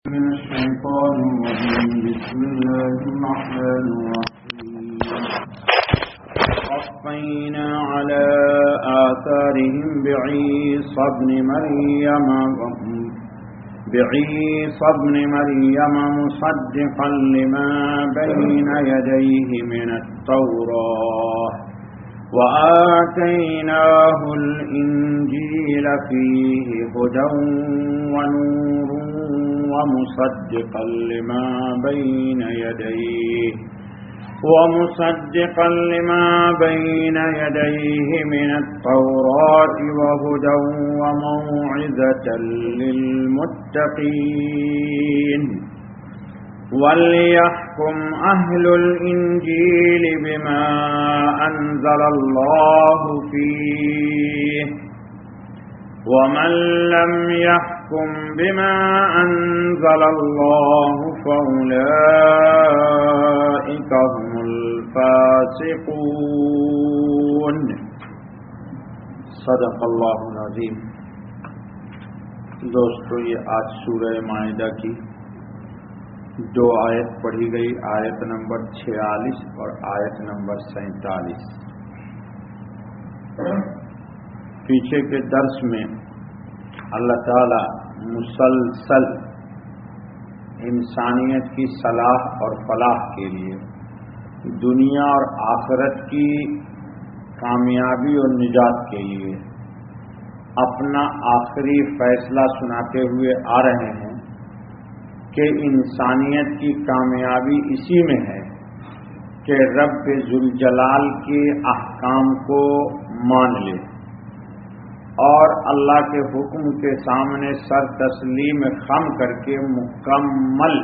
من الشيطان الرجيم. بسم الله الرحمن الرحيم. وقفينا على آثارهم بعيسى ابن مريم مصدقا لما بين يديه من التوراة وآتيناه الإنجيل فيه هدى ونور ومصدقا لما بين يديه من التوراة وهدى وموعظة للمتقين. وليحكم أهل الإنجيل بما أنزل الله فيه ومن لم يحكم بما أنزل الله فأولئك هم الفاسقون. صدق اللہ العظیم. دوستو، یہ آج سورہ مائدہ کی 2 آیت پڑھی گئی، آیت نمبر 46 اور آیت نمبر 47. پیچھے کے درس میں اللہ تعالی مسلسل انسانیت کی صلاح اور فلاح کے لیے دنیا اور آخرت کی کامیابی اور نجات کے لیے اپنا آخری فیصلہ سناتے ہوئے آ رہے ہیں کہ انسانیت کی کامیابی اسی میں ہے کہ رب ذوالجلال کے احکام کو مان لے اور اللہ کے حکم کے سامنے سر تسلیم خم کر کے مکمل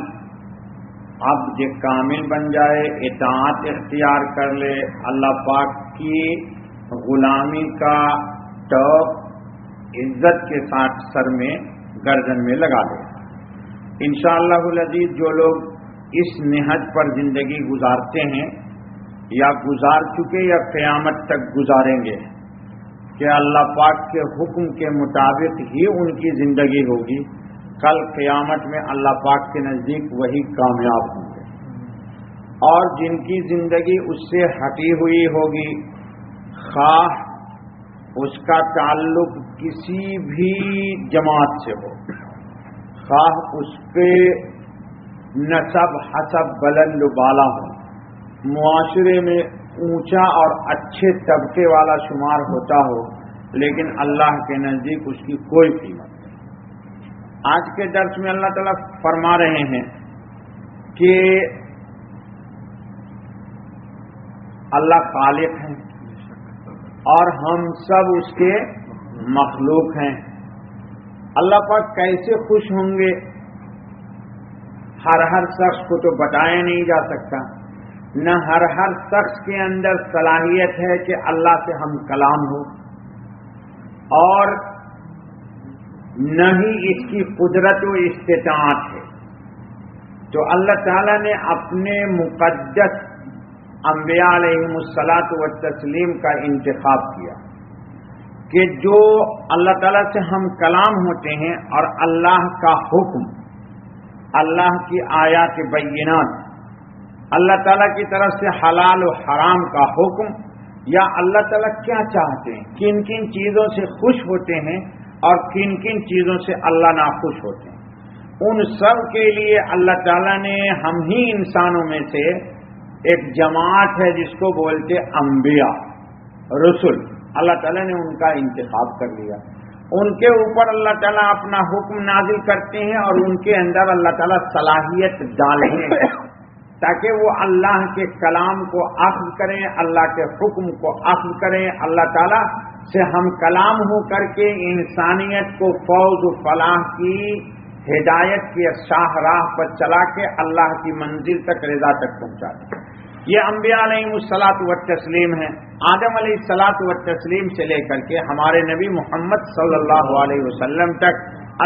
عبد کامل بن جائے، اطاعت اختیار کر لے، اللہ پاک کی غلامی کا ٹوپ عزت کے ساتھ سر میں گردن میں لگا لے. انشاءاللہ العزیز جو لوگ اس نہج پر زندگی گزارتے ہیں یا گزار چکے یا قیامت تک گزاریں گے کہ اللہ پاک کے حکم کے مطابق ہی ان کی زندگی ہوگی، کل قیامت میں اللہ پاک کے نزدیک وہی کامیاب ہوں گے. اور جن کی زندگی اس سے ہٹی ہوئی ہوگی، خواہ اس کا تعلق کسی بھی جماعت سے ہو، خواہ اس پہ نسب حسب بلند و بالا ہو، معاشرے میں اونچا اور اچھے طبقے والا شمار ہوتا ہو، لیکن اللہ کے نزدیک اس کی کوئی قیمت نہیں. آج کے درس میں اللہ تعالیٰ فرما رہے ہیں کہ اللہ خالق ہیں اور ہم سب اس کے مخلوق ہیں. اللہ پاک کیسے خوش ہوں گے ہر شخص کو تو بتایا نہیں جا سکتا، نہ ہر شخص کے اندر صلاحیت ہے کہ اللہ سے ہم کلام ہو، اور نہ ہی اس کی قدرت و استطاعت ہے. تو اللہ تعالیٰ نے اپنے مقدس انبیاء علیہم الصلاۃ والتسلیم کا انتخاب کیا کہ جو اللہ تعالیٰ سے ہم کلام ہوتے ہیں اور اللہ کا حکم، اللہ کی آیات بینات، اللہ تعالیٰ کی طرف سے حلال و حرام کا حکم، یا اللہ تعالیٰ کیا چاہتے ہیں، کن کن چیزوں سے خوش ہوتے ہیں اور کن کن چیزوں سے اللہ ناخوش ہوتے ہیں، ان سب کے لیے اللہ تعالیٰ نے ہم ہی انسانوں میں سے ایک جماعت ہے جس کو بولتے انبیاء، رسول، اللہ تعالیٰ نے ان کا انتخاب کر لیا. ان کے اوپر اللہ تعالیٰ اپنا حکم نازل کرتے ہیں اور ان کے اندر اللہ تعالیٰ صلاحیت ڈالتے ہیں تاکہ وہ اللہ کے کلام کو اخذ کریں، اللہ کے حکم کو اخذ کریں، اللہ تعالیٰ سے ہم کلام ہو کر کے انسانیت کو فوز و فلاح کی ہدایت کی شاہراہ پر چلا کے اللہ کی منزل تک، رضا تک پہنچا دیں. یہ انبیاء علیہم الصلاۃ والتسلیم ہیں. آدم علیہ الصلاۃ والتسلیم سے لے کر کے ہمارے نبی محمد صلی اللہ علیہ وسلم تک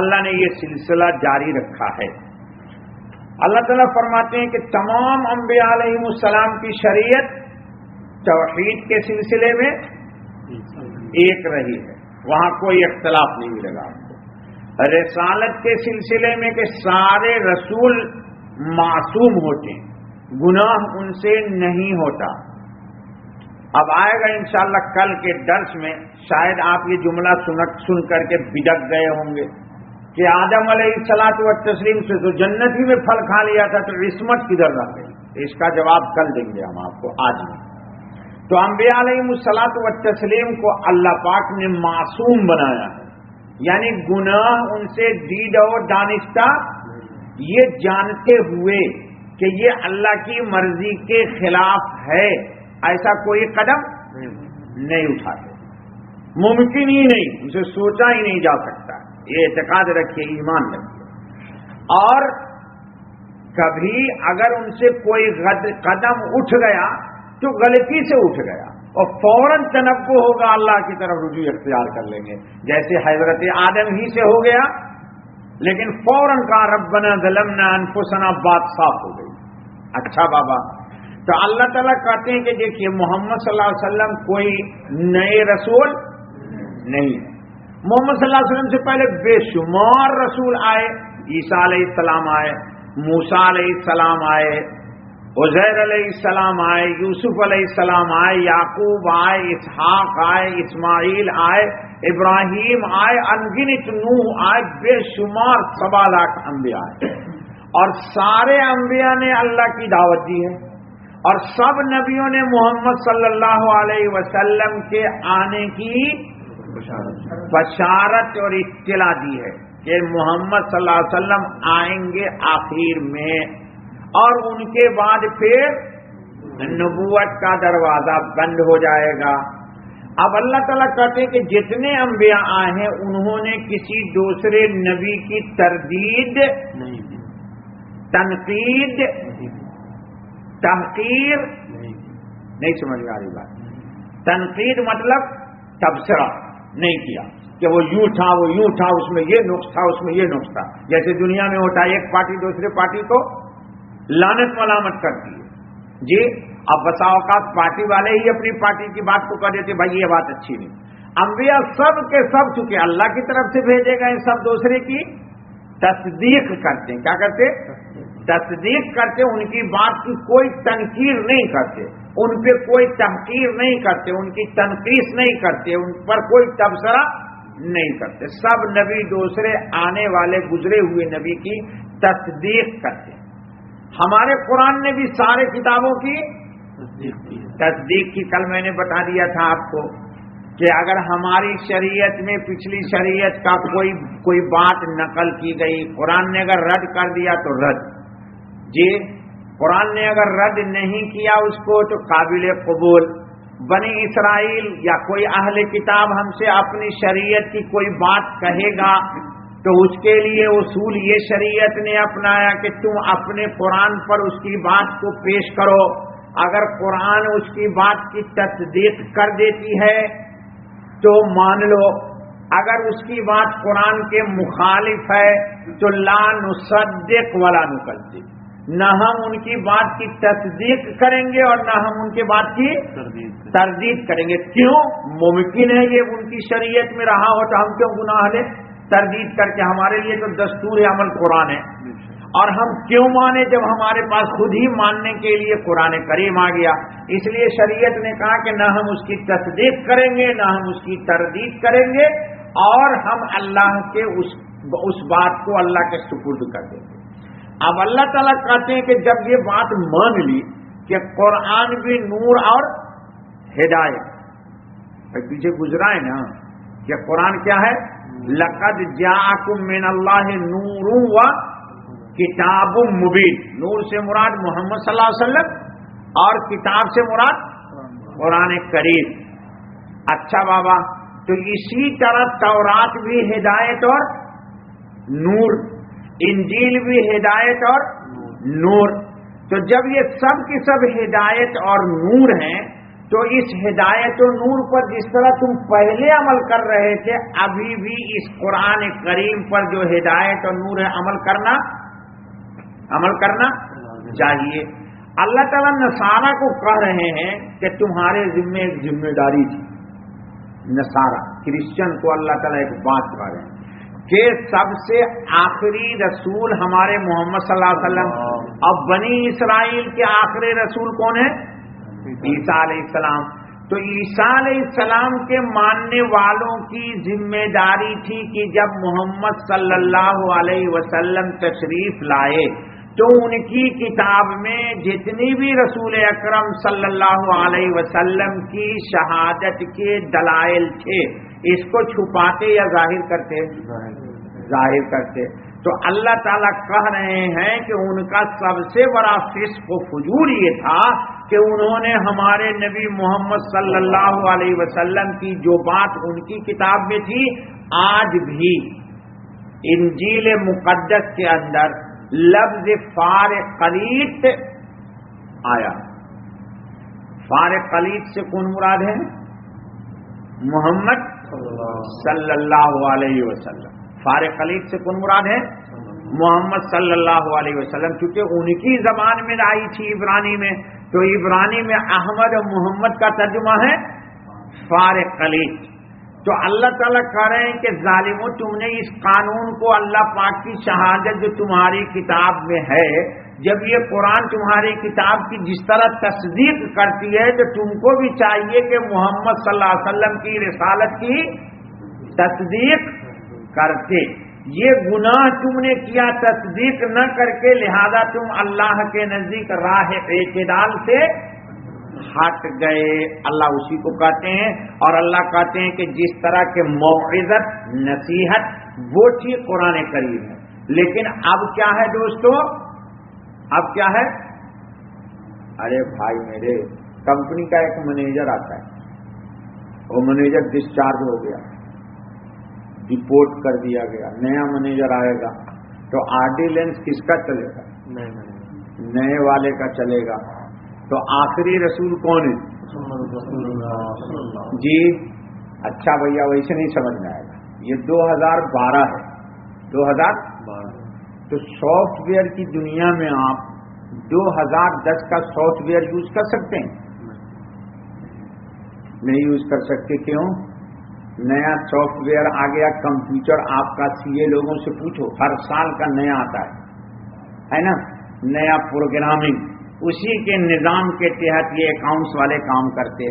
اللہ نے یہ سلسلہ جاری رکھا ہے. اللہ تعالیٰ فرماتے ہیں کہ تمام انبیاء علیہم السلام کی شریعت توحید کے سلسلے میں ایک رہی ہے، وہاں کوئی اختلاف نہیں ملے گا آپ کو. رسالت کے سلسلے میں کہ سارے رسول معصوم ہوتے ہیں, گناہ ان سے نہیں ہوتا. اب آئے گا انشاءاللہ کل کے درس میں, شاید آپ یہ جملہ سن کر کے بھڑک گئے ہوں گے کہ آدم علیہ الصلوۃ والتسلیم سے تو جنت ہی میں پھل کھا لیا تھا, تو عصمت کدھر رہ گئی؟ اس کا جواب کل دیں گے ہم آپ کو, آج نہیں. تو انبیاء علیہ الصلوۃ والتسلیم کو اللہ پاک نے معصوم بنایا ہے, یعنی گناہ ان سے دید اور دانستہ, یہ جانتے ہوئے کہ یہ اللہ کی مرضی کے خلاف ہے, ایسا کوئی قدم نہیں اٹھاتے, ممکن ہی نہیں, ان سے سوچا ہی نہیں جا سکتا. یہ اعتقاد رکھیے, ایمان رکھیے. اور کبھی اگر ان سے کوئی قدم اٹھ گیا تو غلطی سے اٹھ گیا اور فوراً تنبہ ہوگا, اللہ کی طرف رجوع اختیار کر لیں گے, جیسے حضرت آدم ہی سے ہو گیا, لیکن فوراً کہا ربنا ظلمنا انفسنا, بات صاف ہو گئی. اچھا بابا, تو اللہ تعالیٰ کہتے ہیں کہ دیکھیے محمد صلی اللہ علیہ وسلم کوئی نئے رسول نہیں ہے. محمد صلی اللہ علیہ وسلم سے پہلے بے شمار رسول آئے, عیسیٰ علیہ السلام آئے, موسیٰ علیہ السلام آئے, عزیر علیہ السلام آئے, یوسف علیہ السلام آئے, یعقوب آئے, اسحاق آئے, اسماعیل آئے, ابراہیم آئے, انگنت نوح آئے, بے شمار 7 لاکھ انبیاء آئے. اور سارے انبیاء نے اللہ کی دعوت دی ہے, اور سب نبیوں نے محمد صلی اللہ علیہ وسلم کے آنے کی بشارت اور اطلاع دی ہے کہ محمد صلی اللہ علیہ وسلم آئیں گے آخر میں, اور ان کے بعد پھر نبوت کا دروازہ بند ہو جائے گا. اب اللہ تعالیٰ کہتے ہیں کہ جتنے انبیاء آئے ہیں انہوں نے کسی دوسرے نبی کی تردید, تنقید, تحقیر نہیں سمجھ میں آ رہی بات. تنقید مطلب تبصرہ نہیں کیا کہ وہ یوں تھا, وہ یوں تھا, اس میں یہ نقص تھا, اس میں یہ نقص تھا, جیسے دنیا میں ہوتا ہے ایک پارٹی دوسرے پارٹی کو لعنت ملامت کرتی ہے. جی اب بسا اوقات پارٹی والے ہی اپنی پارٹی کی بات کو کہہ دیتے بھائی یہ بات اچھی نہیں. انبیاء سب کے سب چونکہ اللہ کی طرف سے بھیجے گئے, سب دوسرے کی تصدیق کرتے ہیں. کیا کرتے؟ تصدیق کرتے. ان کی بات کی کوئی تنقیر نہیں کرتے, ان پہ کوئی تحقیر نہیں کرتے, ان کی تنقیص نہیں کرتے, ان پر کوئی تبصرہ نہیں کرتے. سب نبی دوسرے آنے والے گزرے ہوئے نبی کی تصدیق کرتے. ہمارے قرآن نے بھی سارے کتابوں کی تصدیق کی. کل میں نے بتا دیا تھا آپ کو کہ اگر ہماری شریعت میں پچھلی شریعت کا کوئی بات نقل کی گئی, قرآن نے اگر رد کر دیا تو رد. جی قرآن نے اگر رد نہیں کیا اس کو تو قابل قبول. بنی اسرائیل یا کوئی اہل کتاب ہم سے اپنی شریعت کی کوئی بات کہے گا تو اس کے لیے اصول یہ شریعت نے اپنایا کہ تم اپنے قرآن پر اس کی بات کو پیش کرو. اگر قرآن اس کی بات کی تصدیق کر دیتی ہے تو مان لو, اگر اس کی بات قرآن کے مخالف ہے تو لا نصدق ولا نکذب, نہ ہم ان کی بات کی تصدیق کریں گے اور نہ ہم ان کے بات کی تردید کریں گے. کیوں؟ ممکن ہے یہ ان کی شریعت میں رہا ہو تو ہم کیوں گناہ لیں تردید کر کے؟ ہمارے لیے تو دستور عمل قرآن ہے, اور ہم کیوں مانے جب ہمارے پاس خود ہی ماننے کے لیے قرآن کریم آ گیا. اس لیے شریعت نے کہا کہ نہ ہم اس کی تصدیق کریں گے نہ ہم اس کی تردید کریں گے, اور ہم اللہ کے اس بات کو اللہ کے سپرد کر دیں گے. اب اللہ تعالیٰ کہتے ہیں کہ جب یہ بات مان لی کہ قرآن بھی نور اور ہدایت, پیچھے گزرا ہے نا کہ قرآن کیا ہے, لقد جاءکم من اللہ نور و کتاب مبین. نور سے مراد محمد صلی اللہ علیہ وسلم, اور کتاب سے مراد قرآن کریم. اچھا بابا, تو اسی طرح تورات بھی ہدایت اور نور, انجیل بھی ہدایت اور نور. تو جب یہ سب کی سب ہدایت اور نور ہیں تو اس ہدایت و نور پر جس طرح تم پہلے عمل کر رہے تھے ابھی بھی اس قرآن کریم پر جو ہدایت اور نور ہے عمل کرنا چاہیے. اللہ تعالیٰ نصارہ کو کہہ رہے ہیں کہ تمہارے ذمہ ایک ذمہ داری تھی. نصارہ کرسچن کو اللہ تعالیٰ ایک بات کہہ رہے ہیں, کہ سب سے آخری رسول ہمارے محمد صلی اللہ علیہ وسلم. اب بنی اسرائیل کے آخری رسول کون ہے؟ عیسیٰ علیہ السلام. تو عیسیٰ علیہ السلام کے ماننے والوں کی ذمہ داری تھی کہ جب محمد صلی اللہ علیہ وسلم تشریف لائے تو ان کی کتاب میں جتنی بھی رسول اکرم صلی اللہ علیہ وسلم کی شہادت کے دلائل تھے اس کو چھپاتے یا ظاہر کرتے؟ ظاہر کرتے. تو اللہ تعالیٰ کہہ رہے ہیں کہ ان کا سب سے بڑا فسق و فجور یہ تھا کہ انہوں نے ہمارے نبی محمد صلی اللہ علیہ وسلم کی جو بات ان کی کتاب میں تھی آج بھی انجیل مقدس کے اندر لفظ فارقلیت آیا. فارقلیت سے کون مراد ہے؟ محمد صلی اللہ علیہ وسلم. فارقلیت سے کون مراد ہے؟ محمد صلی اللہ علیہ وسلم. کیونکہ ان کی زبان میں آئی تھی عبرانی میں، تو عبرانی میں احمد اور محمد کا ترجمہ ہے فارقلیت. تو اللہ تعالیٰ کہہ رہے ہیں کہ ظالموں، تم نے اس قانون کو اللہ پاک کی شہادت جو تمہاری کتاب میں ہے، جب یہ قرآن تمہاری کتاب کی جس طرح تصدیق کرتی ہے تو تم کو بھی چاہیے کہ محمد صلی اللہ علیہ وسلم کی رسالت کی تصدیق کرتے. یہ گناہ تم نے کیا تصدیق نہ کر کے، لہذا تم اللہ کے نزدیک راہ اعتدال سے ہٹ گئے. اللہ اسی کو کہتے ہیں. اور اللہ کہتے ہیں کہ جس طرح کے موعظت نصیحت وہ چیز قرآن کریم ہے. لیکن اب کیا ہے دوستو؟ اب کیا ہے؟ ارے بھائی میرے، کمپنی کا ایک مینیجر آتا ہے، وہ مینیجر ڈسچارج ہو گیا، رپورٹ کر دیا گیا، نیا مینیجر آئے گا تو آرڈیننس کس کا چلے گا؟ نئے والے کا چلے گا. تو آخری رسول کون ہے؟ جی اچھا بھیا، ویسے نہیں سمجھ میں آئے گا. یہ 2012 ہے. 2012 تو سافٹ ویئر کی دنیا میں آپ 2010 کا سافٹ ویئر یوز کر سکتے ہیں؟ نہیں یوز کر سکتے. کیوں؟ نیا سافٹ ویئر آ گیا. کمپیوٹر آپ کا CA لوگوں سے پوچھو، ہر سال کا نیا آتا ہے نا، نیا پروگرامنگ. اسی کے نظام کے تحت یہ اکاؤنٹس والے کام کرتے.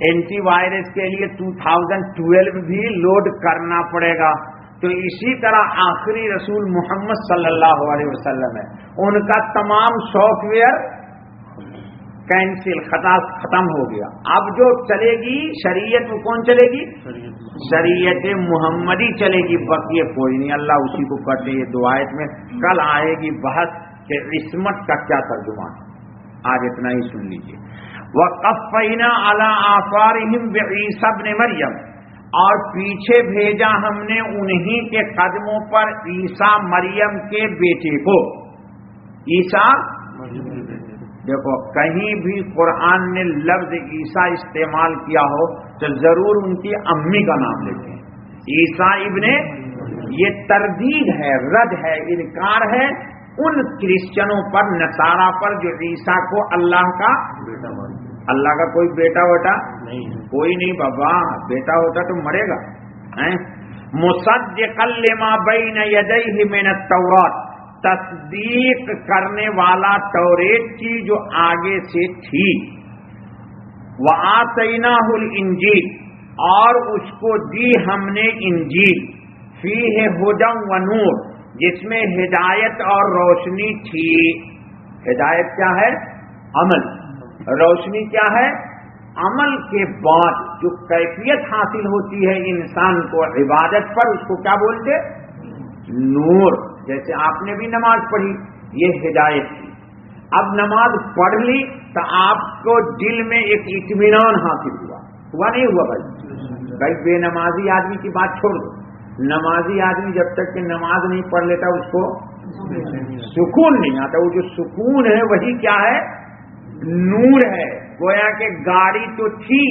اینٹی وائرس کے لیے 2012 بھی لوڈ کرنا پڑے گا. تو اسی طرح آخری رسول محمد صلی اللہ علیہ وسلم ہے، ان کا تمام سافٹ ویئر کینسل، ختم ہو گیا. اب جو چلے گی شریعت وہ کون چلے گی؟ شریعت محمدی چلے گی. بقیہ کوئی نہیں. اللہ اسی کو کرتے. یہ دو آیت میں کل آئے گی بحث کہ عصمت کا کیا ترجمہ ہے. آج اتنا ہی سن لیجیے. وَقَفَّيْنَا عَلَىٰ آثَارِهِمْ بِعِيسَىٰ ابْنِ مَرْيَمَ، اور پیچھے بھیجا ہم نے انہی کے قدموں پر عیسیٰ مریم کے بیٹے کو. عیسیٰ، دیکھو کہیں بھی قرآن نے لفظ عیسیٰ استعمال کیا ہو تو ضرور ان کی امی کا نام لیتے ہیں. عیسیٰ ابن، یہ تردید ہے، رد ہے، انکار ہے ان کرسچنوں پر، نصارہ پر جو عیسیٰ کو اللہ کا بیٹا مانتے. اللہ کا کوئی بیٹا وٹا نہیں، کوئی نہیں بابا. بیٹا ہوتا تو مرے گا. مصدقا لما بین یدیہ من التوراۃ، تصدیق کرنے والا توریت کی جو آگے سے تھی. وآتیناہ الانجیل، اور اس کو دی ہم نے انجیل. فیہ ھدی و نور، جس میں ہدایت اور روشنی تھی. ہدایت کیا ہے؟ عمل. روشنی کیا ہے؟ عمل کے بعد جو کیفیت حاصل ہوتی ہے انسان کو عبادت پر، اس کو کیا بولتے؟ نور. جیسے آپ نے بھی نماز پڑھی، یہ ہدایت تھی. اب نماز پڑھ لی تو آپ کو دل میں ایک اطمینان حاصل ہوا نہیں ہوا بھائی بے نمازی آدمی کی بات چھوڑ دو. نمازی آدمی جب تک کہ نماز نہیں پڑھ لیتا اس کو سکون نہیں آتا. وہ جو سکون ہے وہی کیا ہے؟ نور ہے. گویا کہ گاڑی تو تھی،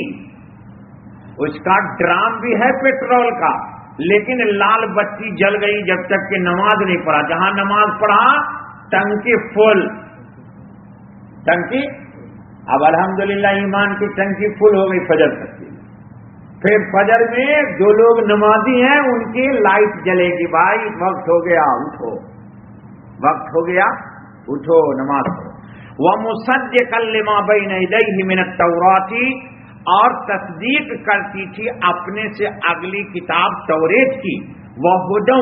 اس کا ڈرام بھی ہے پیٹرول کا، لیکن لال بتی جل گئی جب تک کہ نماز نہیں پڑھا. جہاں نماز پڑھا ٹنکی فل، ٹنکی. اب الحمدللہ ایمان کی ٹنکی فل ہو گئی فجر تک کی. پھر فجر میں جو لوگ نمازی ہیں ان کی لائٹ جلے گی، بھائی وقت ہو گیا اٹھو، وقت ہو گیا اٹھو نماز پڑھو۔ وَمُصَدِّقًا لِمَا بَيْنَ يَدَيْهِ مِنَ التَّوْرَاةِ، اور تصدیق کرتی تھی اپنے سے اگلی کتاب توریت کی، وَهُدًى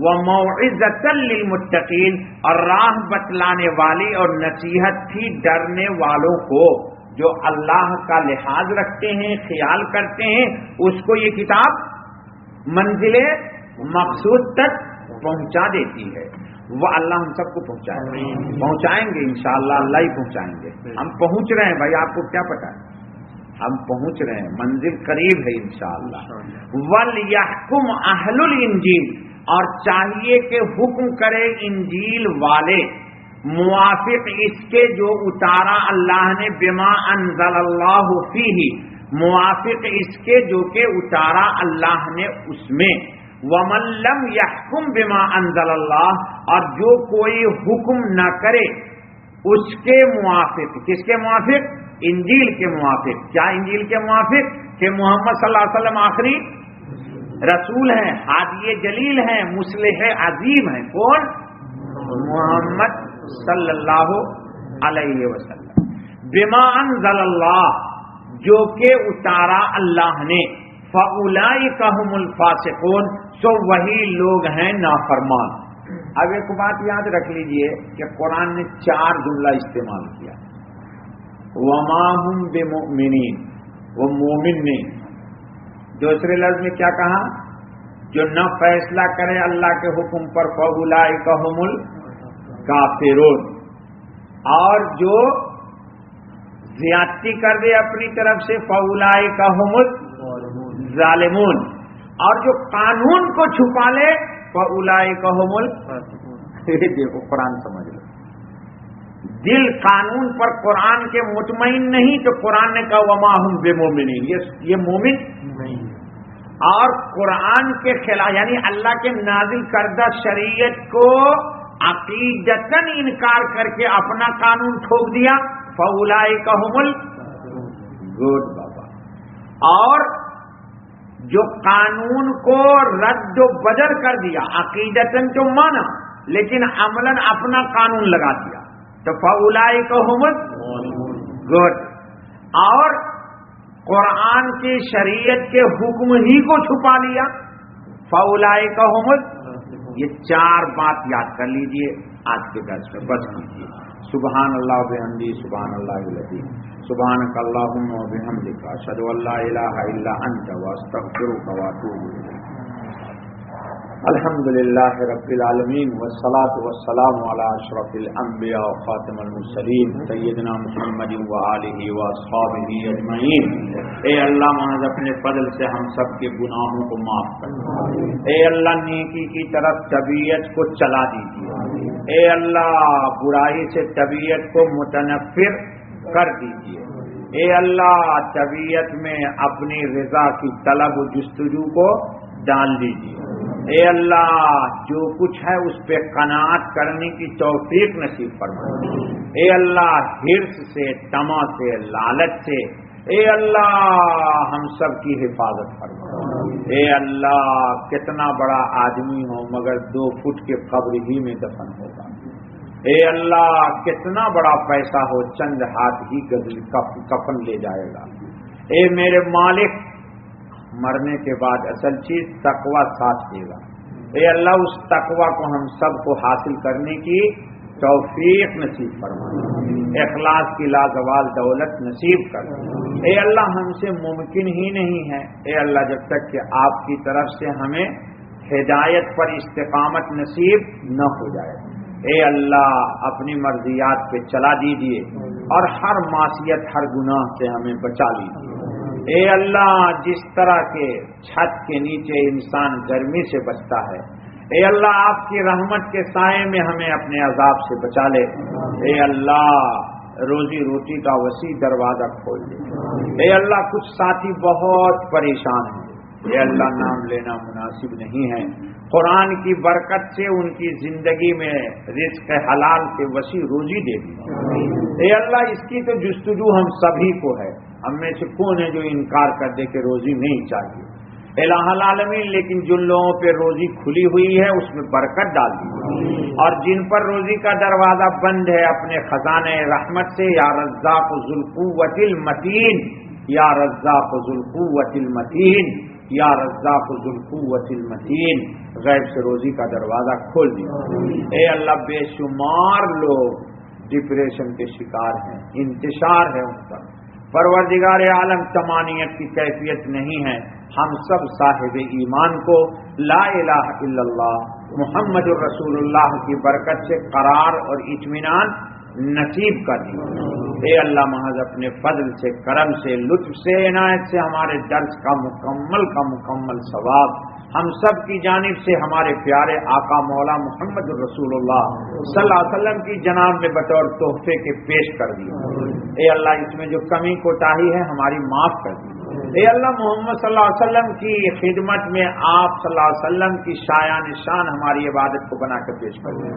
وَمَوْعِظَةً لِلْمُتَّقِينَ، اور راہ بتلانے والی اور نصیحت تھی ڈرنے والوں کو، جو اللہ کا لحاظ رکھتے ہیں، خیال کرتے ہیں، اس کو یہ کتاب منزل مقصود تک پہنچا دیتی ہے۔ وہ اللہ ہم سب کو پہنچائیں گے انشاءاللہ، اللہ ہی پہنچائیں گے۔ ہم پہنچ رہے ہیں بھائی، آپ کو کیا پتا ہے، ہم پہنچ رہے ہیں، منزل قریب ہے انشاءاللہ۔ وَلْيَحْكُمْ أَهْلُ الْإِنْجِيلِ، اور چاہیے کہ حکم کرے انجیل والے موافق اس کے جو اتارا اللہ نے، بما انزل اللہ فیہ، موافق اس کے جو کہ اتارا اللہ نے اس میں، وَمَن لَّمْ يَحْكُمْ بِمَا أَنزَلَ اللَّهُ، اور جو کوئی حکم نہ کرے اس کے موافق، کس کے موافق؟ انجیل کے موافق۔ کیا انجیل کے موافق؟ کہ محمد صلی اللہ علیہ وسلم آخری رسول ہیں، ہادی جلیل ہیں، مصلح عظیم ہیں۔ کون؟ محمد صلی اللہ علیہ وسلم۔ بما انزل اللہ، جو کہ اتارا اللہ نے، فَأُولَئِكَ هُمُ الْفَاسِقُونَ، سو وہی لوگ ہیں نافرمان۔ اب ایک بات یاد رکھ لیجئے کہ قرآن نے 4 جملہ استعمال کیا، وَمَا هُمْ بِمُؤْمِنِينَ، وہ مومن نہیں۔ دوسرے لفظ میں کیا کہا؟ جو نہ فیصلہ کرے اللہ کے حکم پر، فَأُولَئِكَ هُمُ الْكَافِرُونَ، اور جو زیادتی کر دے اپنی طرف سے، فَأُولَئِكَ هُمُ الظالمون، اور جو قانون کو چھپا لے، فَأُولَئِكَ هُمُ الْفَاسِقُونَ۔ دیکھو قرآن سمجھ لو، دل قانون پر قرآن کے مطمئن نہیں تو قرآن نے کہا وَمَا هُمْ بِمُؤْمِنِينَ، یہ مومن نہیں۔ اور قرآن کے خلاف یعنی اللہ کے نازل کردہ شریعت کو عقیدتاً انکار کر کے اپنا قانون ٹھوک دیا، فَأُولَئِكَ هُمُ الْگُڈ بابا۔ اور جو قانون کو رد و بدل کر دیا، عقیدتاً تو مانا لیکن عملاً اپنا قانون لگا دیا، تو فَأُولَئِكَ هُمُ الْگُڈ۔ اور قرآن کی شریعت کے حکم ہی کو چھپا لیا، فَأُولَئِكَ هُمُ الْفَاسِقُونَ۔ یہ 4 بات یاد کر لیجئے آج کے درس میں، بس کیجیے۔ سبحان اللہ وبحمدہ، سبحان اللہ العظیم، سبحانک اللہم وبحمدک، اشہد ان لا الہ الا انت، واستغفرک واتوب الیک۔ الحمدللہ رب العالمین، والصلاة والسلام علی اشرف الانبیاء وخاتم المرسلین، سیدنا محمد وآلہ واصحابہ اجمعین۔ اے اللہ محض اپنے فضل سے ہم سب کے گناہوں کو معاف کر، اے اللہ نیکی کی طرف طبیعت کو چلا دیجیے، اے اللہ برائی سے طبیعت کو متنفر کر دیجیے، اے اللہ طبیعت میں اپنی رضا کی طلب و جستجو کو ڈال دیجیے، اے اللہ جو کچھ ہے اس پہ قناعت کرنے کی توفیق نصیب فرمائے، اے اللہ حرص سے، طمع سے، لالچ سے، اے اللہ ہم سب کی حفاظت فرمائے، اے اللہ کتنا بڑا آدمی ہو مگر 2 فٹ کے قبر ہی میں دفن ہوگا، اے اللہ کتنا بڑا پیسہ ہو چند ہاتھ ہی کفن لے جائے گا، اے میرے مالک مرنے کے بعد اصل چیز تقوی ساتھ دے گا، اے اللہ اس تقوی کو ہم سب کو حاصل کرنے کی توفیق نصیب فرما، اخلاص کی لازوال دولت نصیب کر، اے اللہ ہم سے ممکن ہی نہیں ہے اے اللہ جب تک کہ آپ کی طرف سے ہمیں ہدایت پر استقامت نصیب نہ ہو جائے، اے اللہ اپنی مرضیات پہ چلا دیجیے اور ہر معصیت ہر گناہ سے ہمیں بچا لیجیے، اے اللہ جس طرح کے چھت کے نیچے انسان گرمی سے بچتا ہے، اے اللہ آپ کی رحمت کے سائے میں ہمیں اپنے عذاب سے بچا لے، اے اللہ روزی روٹی کا وسیع دروازہ کھول دے، اے اللہ کچھ ساتھی بہت پریشان ہیں، اے اللہ نام لینا مناسب نہیں ہے، قرآن کی برکت سے ان کی زندگی میں رزق حلال سے وسیع روزی دے دی، اے اللہ اس کی تو جستجو ہم سبھی کو ہے، ہم میں سے کون ہے جو انکار کر دے کہ روزی نہیں چاہیے؟ الہ العالمین، لیکن جن لوگوں پہ روزی کھلی ہوئی ہے اس میں برکت ڈال دی، اور جن پر روزی کا دروازہ بند ہے اپنے خزانے رحمت سے، یا رزاق ذو القوت المتین، یا رزاق ذو القوت المتین، یا رزاق ذو القوت المتین، غیب سے روزی کا دروازہ کھول دیا۔ اے اللہ، بے شمار لوگ ڈپریشن کے شکار ہیں، انتشار ہے ان کا، پروردگار عالم طمانینت کی کیفیت نہیں ہے، ہم سب صاحب ایمان کو لا الہ الا اللہ محمد الرسول اللہ کی برکت سے قرار اور اطمینان نصیب کر دی۔ اے اللہ، محض اپنے فضل سے، کرم سے، لطف سے، عنایت سے ہمارے درس کا مکمل ثواب ہم سب کی جانب سے ہمارے پیارے آقا مولا محمد الرسول اللہ صلی اللہ علیہ وسلم کی جناب میں بطور تحفے کے پیش کر دیے۔ اے اللہ، اس میں جو کمی کوتاہی ہے ہماری معاف کر دی۔ اے اللہ، محمد صلی اللہ علیہ وسلم کی خدمت میں آپ صلی اللہ علیہ وسلم کی شایان شان ہماری عبادت کو بنا کر پیش کر دیں۔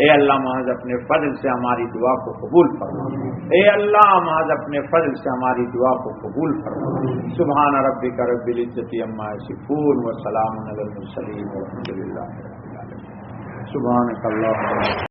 اے اللہ، محض اپنے فضل سے ہماری دعا کو قبول فرما۔ اے اللہ، محض اپنے فضل سے ہماری دعا کو قبول فرما۔ سبحان ربک رب العزت عما یصفون وسلام علی المرسلین والحمد للہ رب العالمین۔ سبحانک اللہم